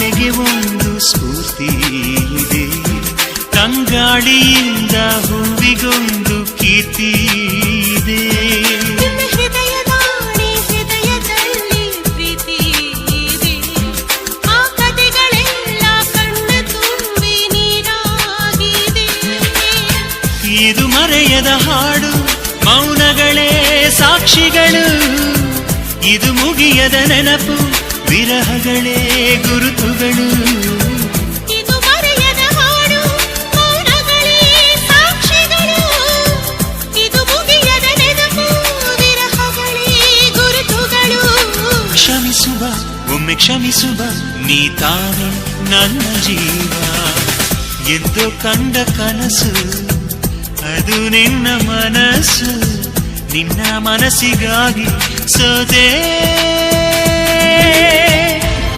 ಕೊನೆಗೆ ಒಂದು ಸ್ಫೂರ್ತಿ ಇದೆ. ತಂಗಾಳಿಯಿಂದ ಹೂವಿಗೊಂದು ಕೀರ್ತಿ ಇದೆ. ಹೃದಯದಲ್ಲಿ ಪ್ರೀತಿ ಇದೆ. ಆ ಕಥೆಗಳೆಲ್ಲ ಕಣ್ಣ ತುಂಬಿ ನೀರಾಗಿದೆ. ಇದು ಮರೆಯದ ಹಾಡು, ಮೌನಗಳೇ ಸಾಕ್ಷಿಗಳು. ಇದು ಮುಗಿಯದ ನೆನಪು, ವಿರಹಗಳೇ ಗುರುತುಗಳು. ಇದು ಮರೆಯದ ಹಾಡು, ಮೌನಗಳೇ ಸಾಕ್ಷಿಗಳು. ಇದು ಮುಗಿಯದ ನೆನಪು, ವಿರಹಗಳೇ ಗುರುತುಗಳು. ಕ್ಷಮಿಸುವ, ಒಮ್ಮೆ ಕ್ಷಮಿಸುವ, ನೀ ತಾನೆ ನನ್ನ ಜೀವ. ಎಂದು ಕಂಡ ಕನಸು ಅದು ನಿನ್ನ ಮನಸ್ಸು. ನಿನ್ನ ಮನಸ್ಸಿಗಾಗಿ ಸೋದೆ.